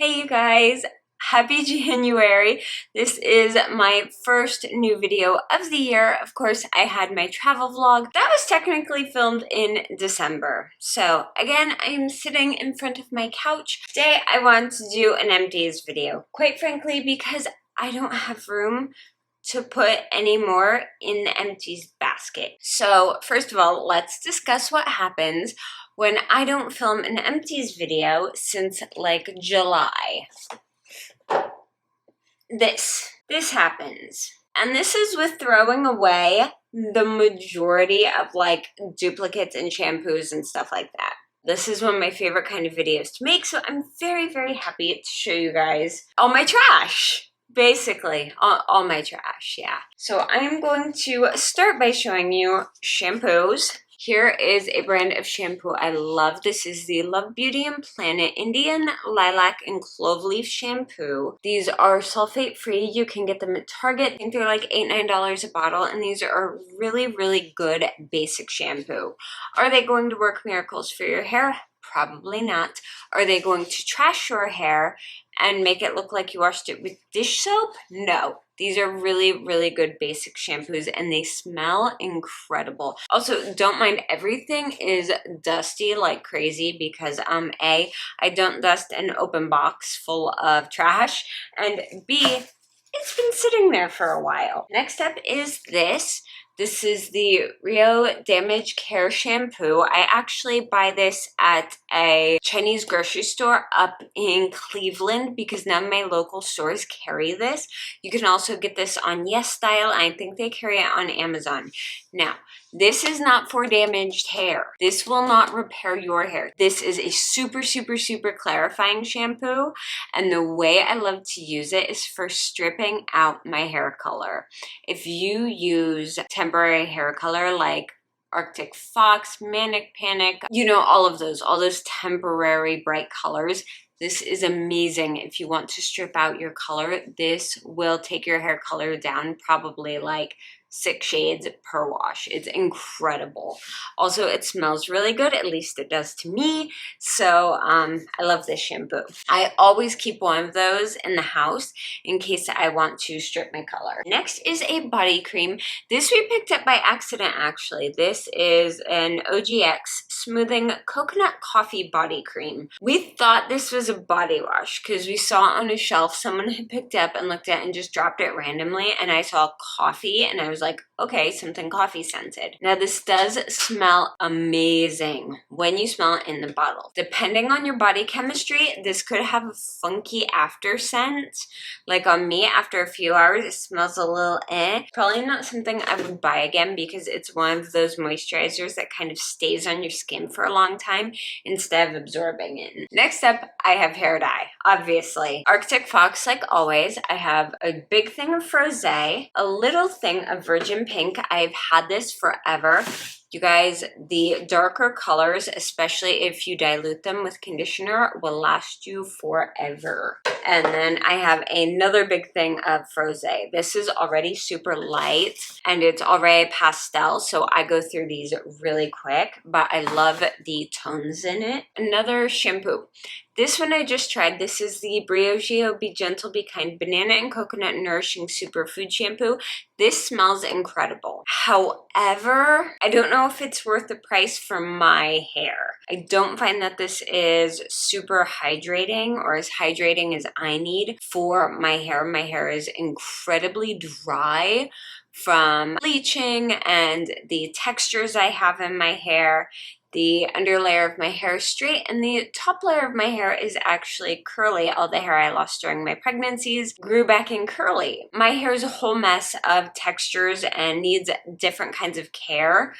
Hey you guys, happy January. This is my first new video of the year. Of course, I had my travel vlog. That was technically filmed in December. So again, I'm sitting in front of my couch. Today I want to do an empties video. Quite frankly, because I don't have room to put any more in the empties basket. So first of all, let's discuss what happens when I don't film an empties video since like July. This happens. And this is with throwing away the majority of like duplicates and shampoos and stuff like that. This is one of my favorite kind of videos to make, so I'm very, very happy to show you guys all my trash. Basically, all my trash, yeah. So I'm going to start by showing you shampoos. Here is a brand of shampoo I love. This is the Love Beauty and Planet Indian Lilac and Clove Leaf Shampoo. These are sulfate free. You can get them at Target. I think they're like $8, $9 a bottle, and these are really, really good basic shampoo. Are they going to work miracles for your hair? Probably not. Are they going to trash your hair and make it look like you washed it with dish soap? No. These are really, really good basic shampoos and they smell incredible. Also, don't mind everything is dusty like crazy because A, I don't dust an open box full of trash, and B, it's been sitting there for a while. Next up is this. This is the Rio Damage Care Shampoo. I actually buy this at a Chinese grocery store up in Cleveland because none of my local stores carry this. You can also get this on YesStyle. I think they carry it on Amazon. Now, this is not for damaged hair. This will not repair your hair. This is a super, super, super clarifying shampoo. And the way I love to use it is for stripping out my hair color. If you use temporary hair color like Arctic Fox, Manic Panic, you know, all those temporary bright colors, this is amazing if you want to strip out your color. This will take your hair color down probably like 6 shades per wash. It's incredible. Also, it smells really good, at least it does to me. So I love this shampoo. I always keep one of those in the house in case I want to strip my color. Next is a body cream. This we picked up by accident actually. This is an OGX Smoothing Coconut Coffee Body Cream. We thought this was a body wash because we saw it on a shelf. Someone had picked up and looked at it and just dropped it randomly, and I saw coffee and I was like, okay, something coffee scented. Now this does smell amazing when you smell it in the bottle. Depending on your body chemistry, this could have a funky after scent. Like on me, after a few hours, it smells a little Probably not something I would buy again because it's one of those moisturizers that kind of stays on your skin for a long time instead of absorbing it. Next up, I have hair dye, obviously. Arctic Fox, like always. I have a big thing of Frosé, a little thing of Virgin Pink. I've had this forever. You guys, the darker colors, especially if you dilute them with conditioner, will last you forever. And then I have another big thing of Frosé. This is already super light and it's already pastel, so I go through these really quick, but I love the tones in it. Another shampoo. This one I just tried. This is the Briogeo Be Gentle, Be Kind Banana and Coconut Nourishing Superfood Shampoo. This smells incredible. However, I don't know if it's worth the price for my hair. I don't find that this is super hydrating or as hydrating as I need for my hair. My hair is incredibly dry from bleaching and the textures I have in my hair. The underlayer of my hair is straight and the top layer of my hair is actually curly. All the hair I lost during my pregnancies grew back in curly. My hair is a whole mess of textures and needs different kinds of care.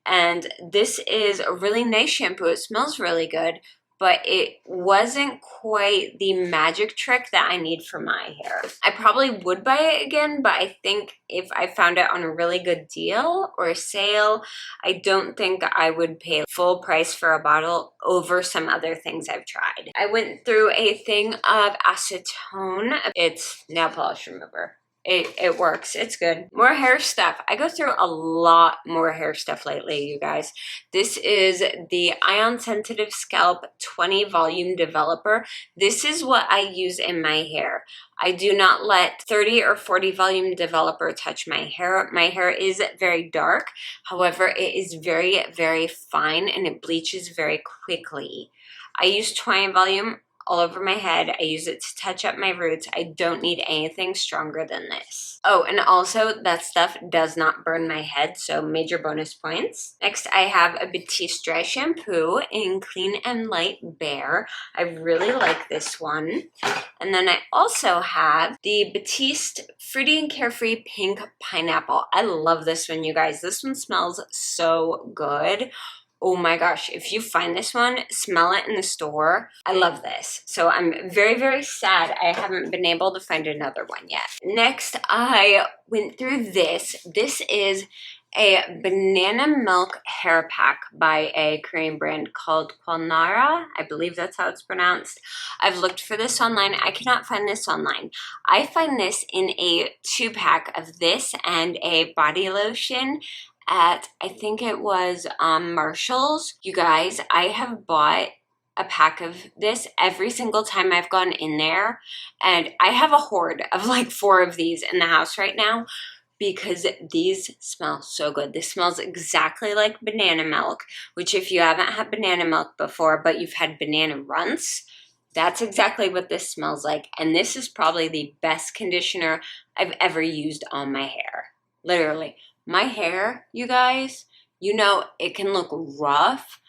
And this is a really nice shampoo. It smells really good, but it wasn't quite the magic trick that I need for my hair. I probably would buy it again, but I think if I found it on a really good deal or a sale, I don't think I would pay full price for a bottle over some other things I've tried. I went through a thing of acetone. It's nail polish remover. It works. It's good. More hair stuff. I go through a lot more hair stuff lately, you guys. This is the Ion Sensitive Scalp 20 Volume Developer. This is what I use in my hair. I do not let 30 or 40 volume developer touch my hair. My hair is very dark. However, it is very, very fine and it bleaches very quickly. I use 20 volume all over my head. I use it to touch up my roots. I don't need anything stronger than this. Oh, and also that stuff does not burn my head, so major bonus points. Next, I have a Batiste dry shampoo in Clean and Light Bear. I really like this one. And then I also have the Batiste Fruity and Carefree Pink Pineapple. I love this one, you guys. This one smells so good. Oh my gosh, if you find this one, smell it in the store. I love this. So I'm very, very sad I haven't been able to find another one yet. Next, I went through this. This is a banana milk hair pack by a Korean brand called Kwalnara. I believe that's how it's pronounced. I've looked for this online. I cannot find this online. I find this in a 2-pack of this and a body lotion at, I think it was Marshall's. You guys, I have bought a pack of this every single time I've gone in there, and I have a hoard of like 4 of these in the house right now because these smell so good. This smells exactly like banana milk, which if you haven't had banana milk before but you've had banana runts, that's exactly what this smells like. And this is probably the best conditioner I've ever used on my hair. Literally. My hair, you guys, you know, it can look rough.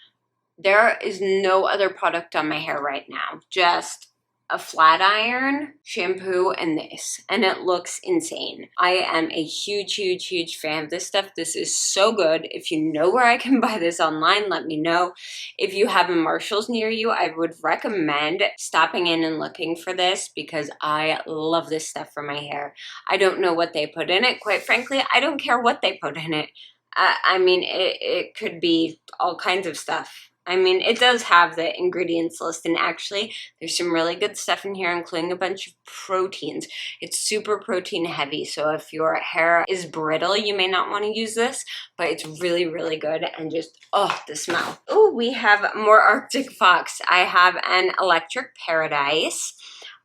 There is no other product on my hair right now. Just a flat iron, shampoo, and this. And it looks insane. I am a huge, huge, huge fan of this stuff. This is so good. If you know where I can buy this online, let me know. If you have a Marshall's near you, I would recommend stopping in and looking for this because I love this stuff for my hair. I don't know what they put in it. Quite frankly, I don't care what they put in it. I mean, it could be all kinds of stuff. I mean, it does have the ingredients list, and actually, there's some really good stuff in here, including a bunch of proteins. It's super protein heavy, so if your hair is brittle, you may not want to use this, but it's really, really good, and just, oh, the smell. Oh, we have more Arctic Fox. I have an Electric Paradise.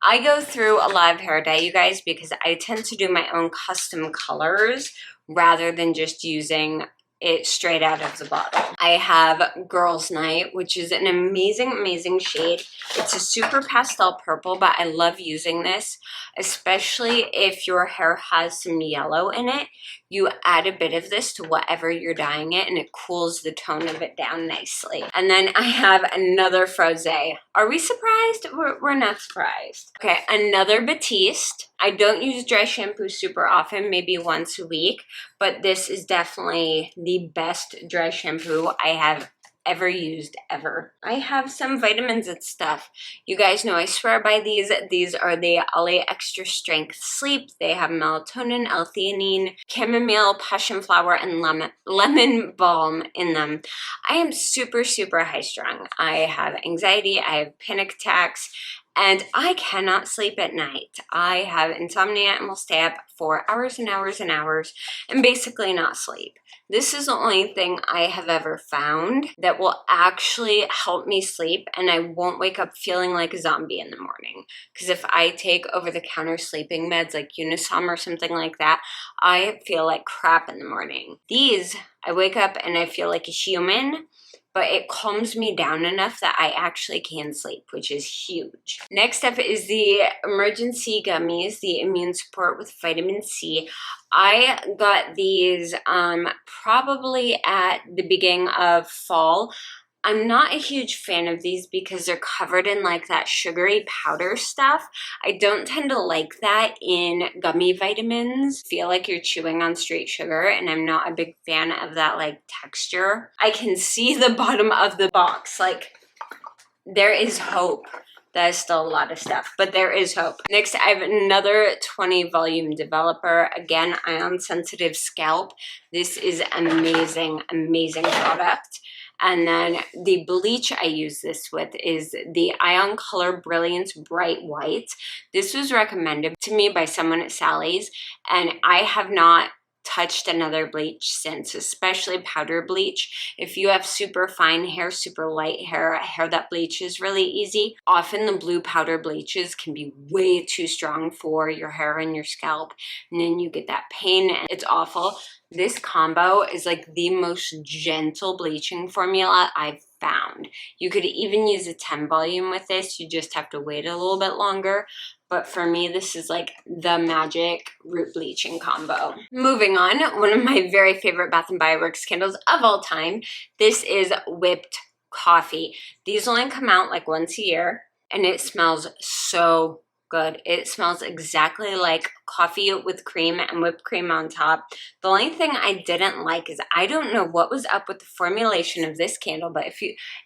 I go through a lot of hair dye, you guys, because I tend to do my own custom colors rather than just using it straight out of the bottle. I have Girls Night, which is an amazing, amazing shade. It's a super pastel purple, but I love using this, especially if your hair has some yellow in it. You add a bit of this to whatever you're dyeing it, and it cools the tone of it down nicely. And then I have another Frosé. Are we surprised? We're not surprised. Okay, another Batiste. I don't use dry shampoo super often, maybe once a week, but this is definitely the best dry shampoo I have ever used, ever. I have some vitamins and stuff. You guys know I swear by these. These are the Olly Extra Strength Sleep. They have melatonin, L-theanine, chamomile, passion flower, and lemon balm in them. I am super, super high strung. I have anxiety, I have panic attacks, and I cannot sleep at night. I have insomnia and will stay up for hours and hours and hours and basically not sleep. This is the only thing I have ever found that will actually help me sleep, and I won't wake up feeling like a zombie in the morning. Because if I take over-the-counter sleeping meds like Unisom or something like that, I feel like crap in the morning. These, I wake up and I feel like a human, but it calms me down enough that I actually can sleep, which is huge. Next up is the Emergency Gummies, the Immune Support with Vitamin C. I got these probably at the beginning of fall. I'm not a huge fan of these because they're covered in like that sugary powder stuff. I don't tend to like that in gummy vitamins. Feel like you're chewing on straight sugar, and I'm not a big fan of that like texture. I can see the bottom of the box. Like, there is hope. That is still a lot of stuff, but there is hope. Next, I have another 20 volume developer. Again, ion sensitive scalp. This is amazing, amazing product. And then the bleach I use this with is the Ion Color Brilliance Bright White. This was recommended to me by someone at Sally's, and I have not touched another bleach since, especially powder bleach. If you have super fine hair, super light hair that bleaches really easy, often the blue powder bleaches can be way too strong for your hair and your scalp, and then you get that pain and it's awful. This combo is like the most gentle bleaching formula I've found. You could even use a 10 volume with this, you just have to wait a little bit longer. But for me, this is like the magic root bleaching combo. Moving on, one of my very favorite Bath & Body Works candles of all time. This is whipped coffee. These only come out like once a year, and it smells so good. It smells exactly like coffee with cream and whipped cream on top. The only thing I didn't like is I don't know what was up with the formulation of this candle, but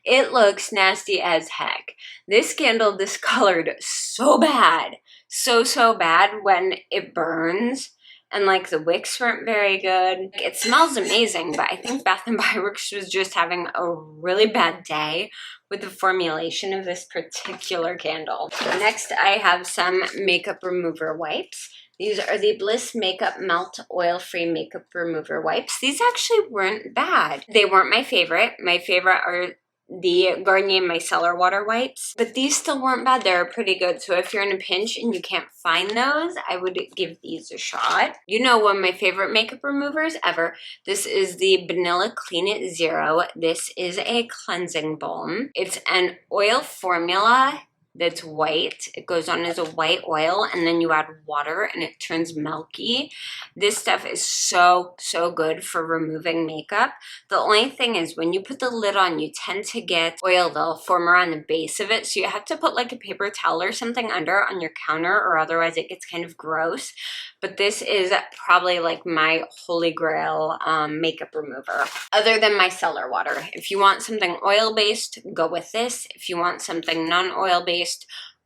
it looks nasty as heck. This candle discolored so bad, so bad when it burns. And like the wicks weren't very good. It smells amazing, but I think Bath & Body Works was just having a really bad day with the formulation of this particular candle. Next, I have some makeup remover wipes. These are the Bliss Makeup Melt Oil-Free Makeup Remover Wipes. These actually weren't bad. They weren't my favorite. My favorite are the Garnier Micellar Water Wipes, but these still weren't bad. They're pretty good. So if you're in a pinch and you can't find those, I would give these a shot. You know, one of my favorite makeup removers ever. This is the Vanilla Clean It Zero. This is a cleansing balm. It's an oil formula that's white. It goes on as a white oil, and then you add water and it turns milky. This stuff is so good for removing makeup. The only thing is when you put the lid on, you tend to get oil that'll form around the base of it, so you have to put like a paper towel or something under on your counter, or otherwise it gets kind of gross. But this is probably like my holy grail makeup remover, other than micellar water. If you want something oil-based, go with this. If you want something non-oil-based,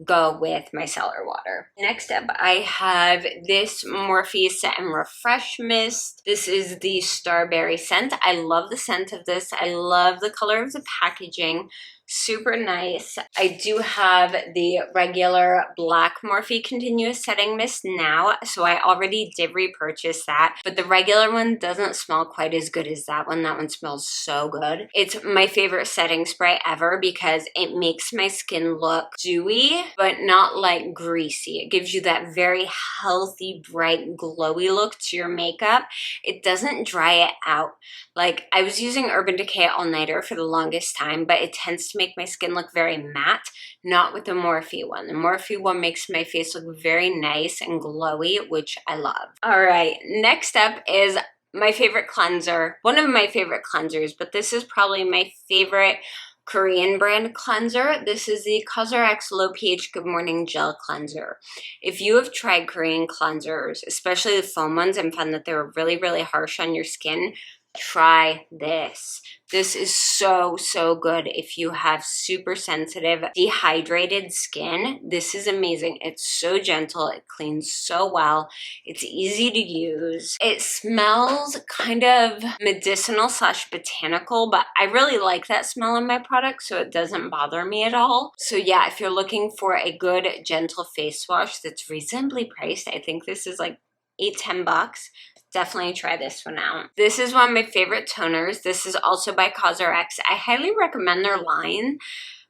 go with micellar water. Next up, I have this Morphe Set and Refresh Mist. This is the Starberry scent. I love the scent of this. I love the color of the packaging. Super nice. I do have the regular black Morphe Continuous Setting Mist now, so I already did repurchase that, but the regular one doesn't smell quite as good as that one. That one smells so good. It's my favorite setting spray ever because it makes my skin look dewy, but not like greasy. It gives you that very healthy, bright, glowy look to your makeup. It doesn't dry it out. Like, I was using Urban Decay All Nighter for the longest time, but it tends to make my skin look very matte, not with the Morphe one. The Morphe one makes my face look very nice and glowy, which I love. All right, next up is my favorite cleanser. One of my favorite cleansers, but this is probably my favorite Korean brand cleanser. This is the COSRX Low pH Good Morning Gel Cleanser. If you have tried Korean cleansers, especially the foam ones, and found that they were really harsh on your skin, try this. This is so good if you have super sensitive, dehydrated skin. This is amazing. It's so gentle. It cleans so well. It's easy to use. It smells kind of medicinal / botanical, but I really like that smell in my product, so it doesn't bother me at all. So yeah, if you're looking for a good, gentle face wash that's reasonably priced, I think this is like $8-10. Definitely try this one out. This is one of my favorite toners. This is also by COSRX. I highly recommend their line.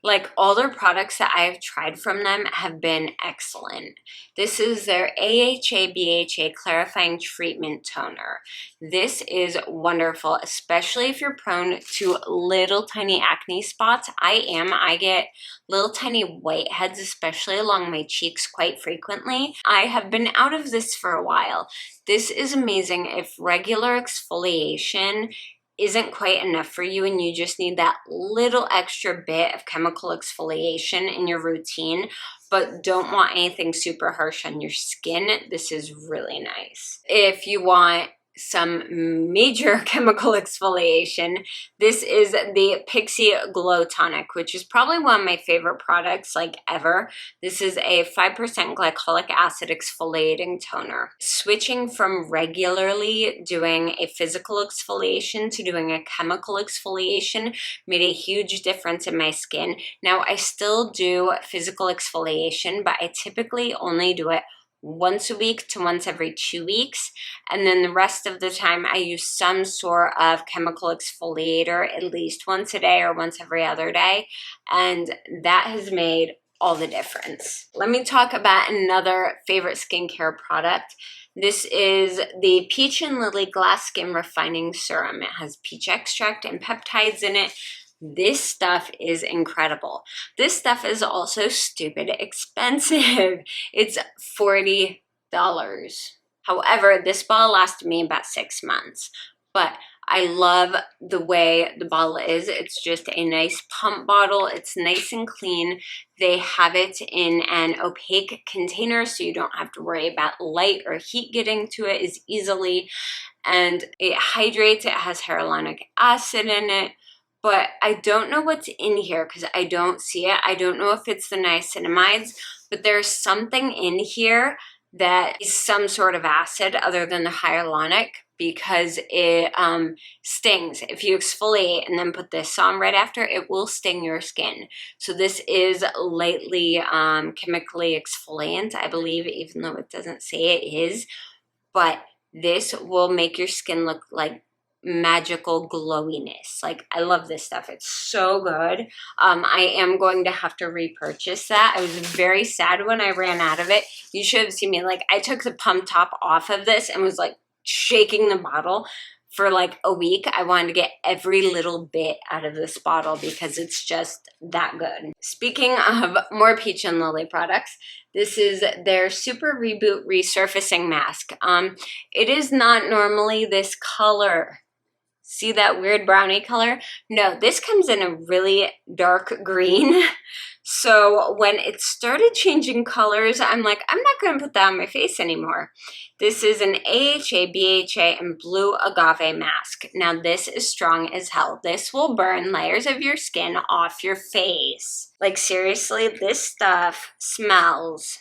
Like, all their products that I have tried from them have been excellent. This is their AHA BHA Clarifying Treatment Toner. This is wonderful, especially if you're prone to little tiny acne spots. I get little tiny whiteheads, especially along my cheeks, quite frequently. I have been out of this for a while. This is amazing if regular exfoliation isn't quite enough for you and you just need that little extra bit of chemical exfoliation in your routine, but don't want anything super harsh on your skin. This is really nice. If you want some major chemical exfoliation. This is the Pixie Glow Tonic, which is probably one of my favorite products like ever. This is a 5% glycolic acid exfoliating toner. Switching from regularly doing a physical exfoliation to doing a chemical exfoliation made a huge difference in my skin. Now, I still do physical exfoliation, but I typically only do it once a week to once every 2 weeks. And then the rest of the time I use some sort of chemical exfoliator at least once a day or once every other day. And that has made all the difference. Let me talk about another favorite skincare product. This is the Peach and Lily Glass Skin Refining Serum. It has peach extract and peptides in it. This stuff is incredible. This stuff is also stupid expensive. It's $40. However, this bottle lasted me about 6 months, but I love the way the bottle is. It's just a nice pump bottle. It's nice and clean. They have it in an opaque container, so you don't have to worry about light or heat getting to it as easily. And it hydrates. It has hyaluronic acid in it. But I don't know what's in here because I don't see it. I don't know if it's the niacinamides, but there's something in here that is some sort of acid other than the hyaluronic, because it stings. If you exfoliate and then put this on right after, it will sting your skin. So this is lightly chemically exfoliant, I believe, even though it doesn't say it is. But this will make your skin look like magical glowiness. Like, I love this stuff. It's so good. I am going to have to repurchase that. I was very sad when I ran out of it. You should have seen me. Like, I took the pump top off of this and was like shaking the bottle for like a week. I wanted to get every little bit out of this bottle because it's just that good. Speaking of more Peach and Lily products, this is their Super Reboot Resurfacing Mask. It is not normally this color. See that weird brownie color? No, this comes in a really dark green. So when it started changing colors, I'm like, I'm not going to put that on my face anymore. This is an AHA, BHA, and blue agave mask. Now this is strong as hell. This will burn layers of your skin off your face. Like, seriously, this stuff smells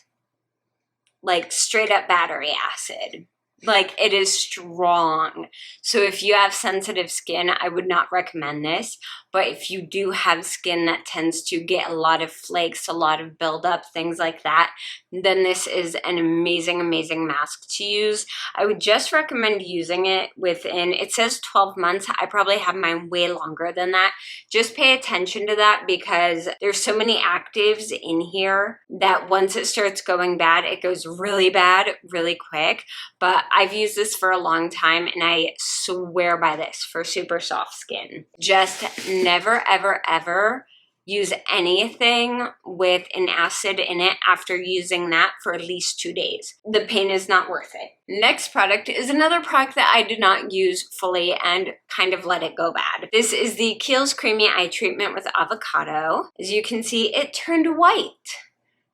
like straight up battery acid. Like, it is strong. So if you have sensitive skin, I would not recommend this. But if you do have skin that tends to get a lot of flakes, a lot of buildup, things like that, then this is an amazing, amazing mask to use. I would just recommend using it within, it says 12 months. I probably have mine way longer than that. Just pay attention to that because there's so many actives in here that once it starts going bad, it goes really bad really quick. But I've used this for a long time and I swear by this for super soft skin. Just never, ever, ever use anything with an acid in it after using that for at least 2 days. The pain is not worth it. Next product is another product that I did not use fully and kind of let it go bad. This is the Kiehl's Creamy Eye Treatment with Avocado. As you can see, it turned white.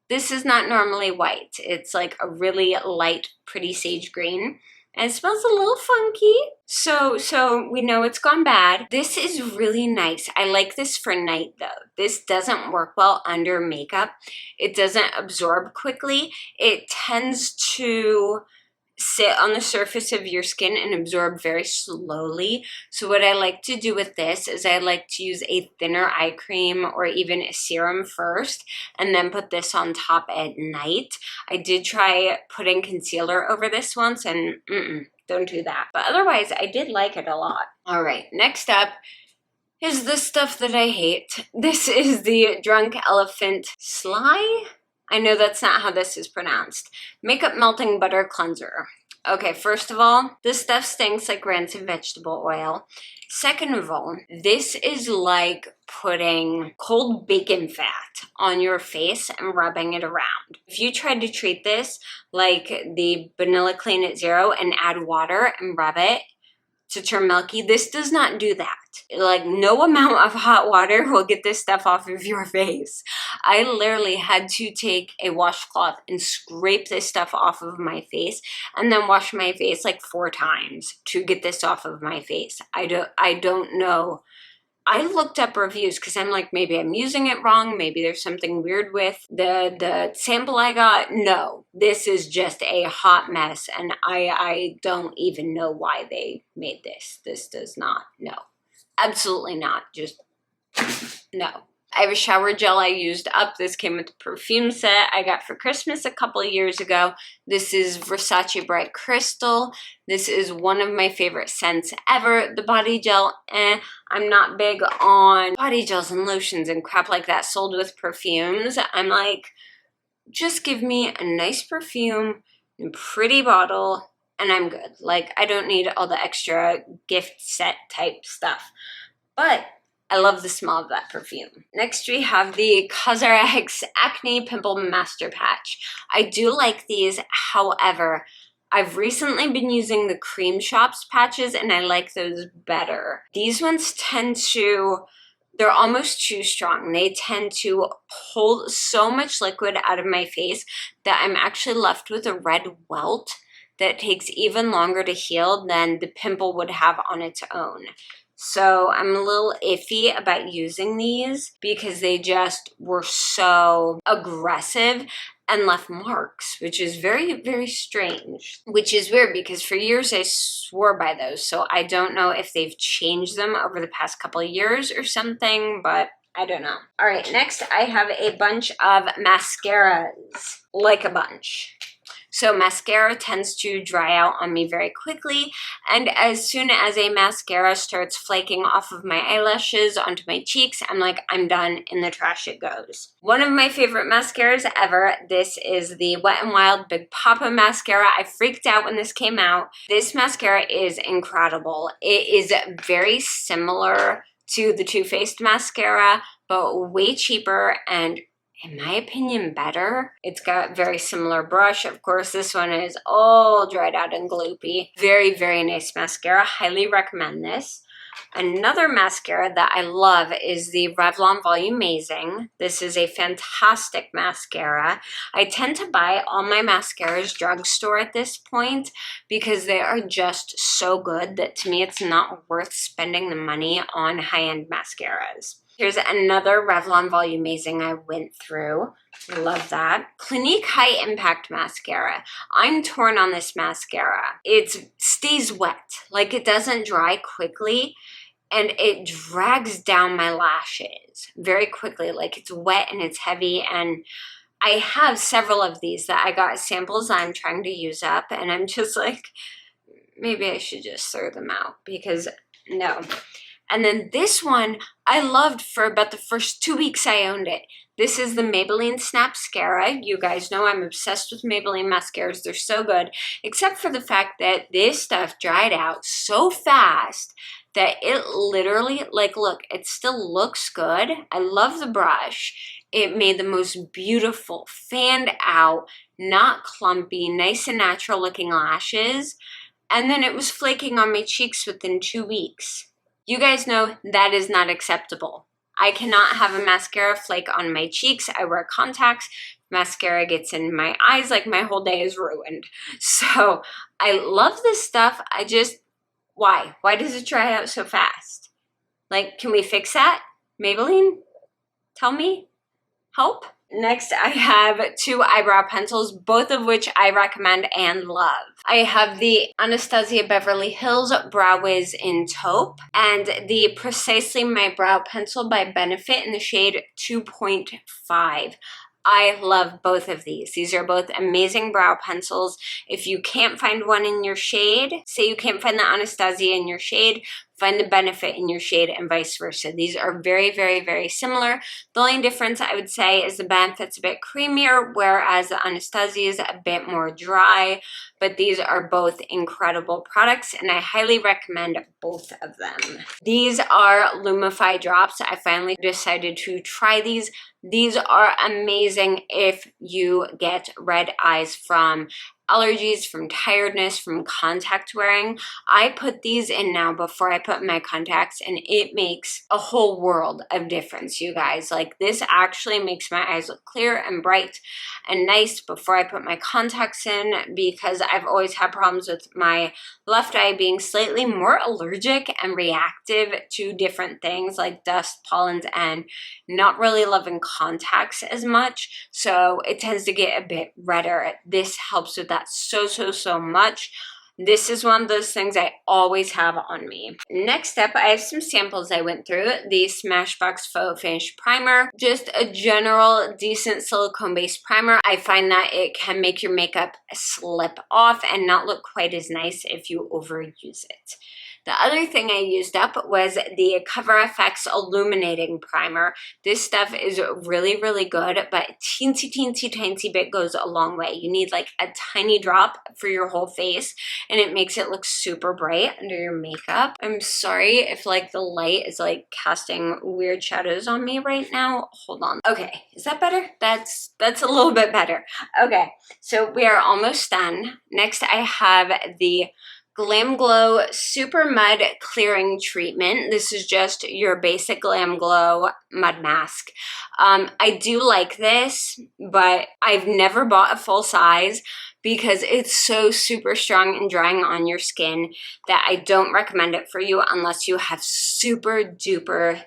This is not normally white. It's like a really light, pretty sage green. And it smells a little funky. So we know it's gone bad. This is really nice. I like this for night though. This doesn't work well under makeup. It doesn't absorb quickly. It tends to sit on the surface of your skin and absorb very slowly. So what I like to do with this is I like to use a thinner eye cream or even a serum first and then put this on top at night. I did try putting concealer over this once and don't do that. But otherwise, I did like it a lot. All right, next up is the stuff that I hate. This is the Drunk Elephant Sly. I know that's not how this is pronounced. Makeup Melting Butter Cleanser. Okay, first of all, this stuff stinks like rancid vegetable oil. Second of all, this is like putting cold bacon fat on your face and rubbing it around. If you tried to treat this like the Vanilla Clean at Zero and add water and rub it, to turn milky. This does not do that. Like, no amount of hot water will get this stuff off of your face. I literally had to take a washcloth and scrape this stuff off of my face and then wash my face like 4 times to get this off of my face. I don't know. I looked up reviews because I'm like, maybe I'm using it wrong. Maybe there's something weird with the sample I got. No, this is just a hot mess, and I don't even know why they made this. This does not, no. Absolutely not, just no. I have a shower gel I used up. This came with the perfume set I got for Christmas a couple of years ago. This is Versace Bright Crystal. This is one of my favorite scents ever. The body gel, I'm not big on body gels and lotions and crap like that sold with perfumes. I'm like, just give me a nice perfume and a pretty bottle and I'm good. Like, I don't need all the extra gift set type stuff. But I love the smell of that perfume. Next, we have the COSRX Acne Pimple Master Patch. I do like these, however, I've recently been using the Cream Shops patches and I like those better. These ones tend to, they're almost too strong. They tend to pull so much liquid out of my face that I'm actually left with a red welt that takes even longer to heal than the pimple would have on its own. So I'm a little iffy about using these because they just were so aggressive and left marks, which is very, very strange. Which is weird because for years I swore by those. So I don't know if they've changed them over the past couple of years or something, but I don't know. All right, next I have a bunch of mascaras, like a bunch. So mascara tends to dry out on me very quickly, and as soon as a mascara starts flaking off of my eyelashes onto my cheeks, I'm like, I'm done, in the trash it goes. One of my favorite mascaras ever, this is the Wet n Wild Big Papa mascara. I freaked out when this came out. This mascara is incredible. It is very similar to the Too Faced mascara, but way cheaper and, in my opinion, better. It's got very similar brush. Of course, this one is all dried out and gloopy. Very, very nice mascara. Highly recommend this. Another mascara that I love is the Revlon Volumizing. This is a fantastic mascara. I tend to buy all my mascaras drugstore at this point because they are just so good that to me it's not worth spending the money on high-end mascaras. Here's another Revlon Volumizing I went through. I love that. Clinique High Impact Mascara. I'm torn on this mascara. It stays wet. Like, it doesn't dry quickly and it drags down my lashes very quickly. Like, it's wet and it's heavy, and I have several of these that I got samples that I'm trying to use up, and I'm just like, maybe I should just throw them out because no. And then this one I loved for about the first 2 weeks I owned it. This is the Maybelline Snapscara. You guys know I'm obsessed with Maybelline mascaras. They're so good, except for the fact that this stuff dried out so fast that it literally, like, look, it still looks good. I love the brush. It made the most beautiful, fanned out, not clumpy, nice and natural looking lashes. And then it was flaking on my cheeks within 2 weeks. You guys know that is not acceptable. I cannot have a mascara flake on my cheeks. I wear contacts. Mascara gets in my eyes, like my whole day is ruined. So I love this stuff. I just, why? Why does it dry out so fast? Like, can we fix that? Maybelline? Tell me? Help? Next, I have 2 eyebrow pencils, both of which I recommend and love. I have the Anastasia Beverly Hills Brow Wiz in Taupe and the Precisely My Brow Pencil by Benefit in the shade 2.5. I love both of these. These are both amazing brow pencils. If you can't find one in your shade, say you can't find the Anastasia in your shade, find the Benefit in your shade and vice versa. These are very, very, very similar. The only difference I would say is the Benefit's a bit creamier, whereas the Anastasia is a bit more dry, but these are both incredible products and I highly recommend both of them. These are Lumify drops. I finally decided to try these. These are amazing if you get red eyes from allergies, from tiredness, from contact wearing. I put these in now before I put my contacts, and it makes a whole world of difference, you guys. Like, this actually makes my eyes look clear and bright and nice before I put my contacts in, because I've always had problems with my left eye being slightly more allergic and reactive to different things like dust, pollens, and not really loving contacts as much. So it tends to get a bit redder. This helps with that so much. This is one of those things I always have on me. Next up, I have some samples I went through. The Smashbox Faux Finish Primer. Just a general, decent silicone-based primer. I find that it can make your makeup slip off and not look quite as nice if you overuse it. The other thing I used up was the Cover FX Illuminating Primer. This stuff is really good, but teensy bit goes a long way. You need like a tiny drop for your whole face, and it makes it look super bright under your makeup. I'm sorry if like the light is like casting weird shadows on me right now. Hold on. Okay, is that better? That's a little bit better. Okay, so we are almost done. Next, I have the Glam Glow Super Mud Clearing Treatment. This is just your basic Glam Glow mud mask. I do like this, but I've never bought a full size because it's so super strong and drying on your skin that I don't recommend it for you unless you have super duper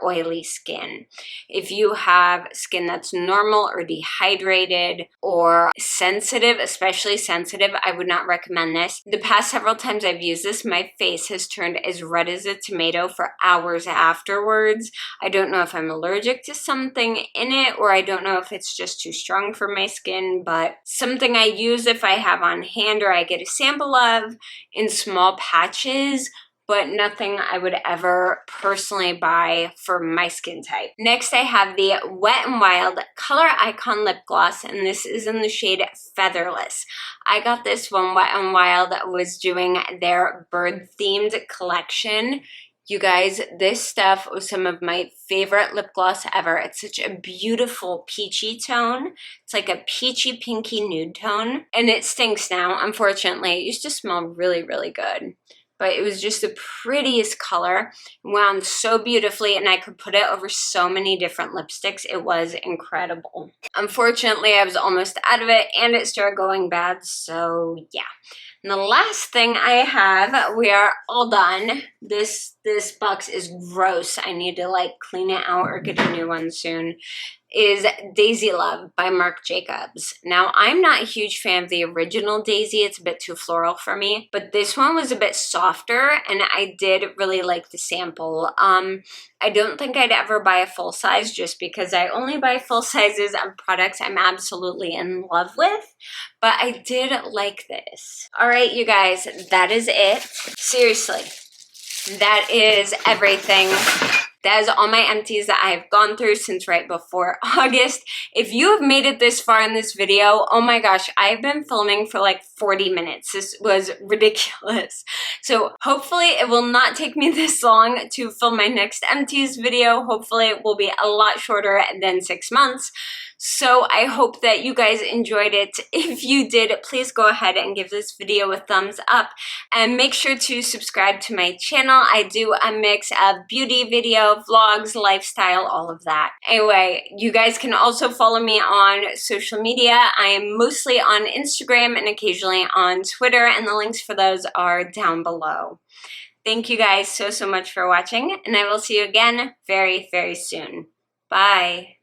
oily skin. If you have skin that's normal or dehydrated or sensitive, especially sensitive, I would not recommend this. The past several times I've used this, my face has turned as red as a tomato for hours afterwards. I don't know if I'm allergic to something in it, or I don't know if it's just too strong for my skin, but something I use if I have on hand or I get a sample of in small patches, but nothing I would ever personally buy for my skin type. Next, I have the Wet n Wild Color Icon Lip Gloss, and this is in the shade Featherless. I got this when Wet n Wild was doing their bird-themed collection. You guys, this stuff was some of my favorite lip gloss ever. It's such a beautiful peachy tone. It's like a peachy pinky nude tone, and it stinks now, unfortunately. It used to smell really good. But it was just the prettiest color. It went on so beautifully, and I could put it over so many different lipsticks. It was incredible. Unfortunately, I was almost out of it, and it started going bad, so yeah. And the last thing I have, we are all done. This box is gross. I need to like clean it out or get a new one soon. Is Daisy Love by Marc Jacobs. Now, I'm not a huge fan of the original Daisy. It's a bit too floral for me, but this one was a bit softer, and I did really like the sample. I don't think I'd ever buy a full size just because I only buy full sizes of products I'm absolutely in love with, but I did like this. All right, you guys, that is it. Seriously, that is everything. That is all my empties that I've gone through since right before August. If you have made it this far in this video, oh my gosh, I've been filming for like 40 minutes. This was ridiculous. So hopefully it will not take me this long to film my next empties video. Hopefully it will be a lot shorter than 6 months. So I hope that you guys enjoyed it. If you did, please go ahead and give this video a thumbs up, and make sure to subscribe to my channel. I do a mix of beauty video, vlogs, lifestyle, all of that. Anyway, you guys can also follow me on social media. I am mostly on Instagram and occasionally on Twitter, and the links for those are down below. Thank you guys so much for watching, and I will see you again very soon. Bye.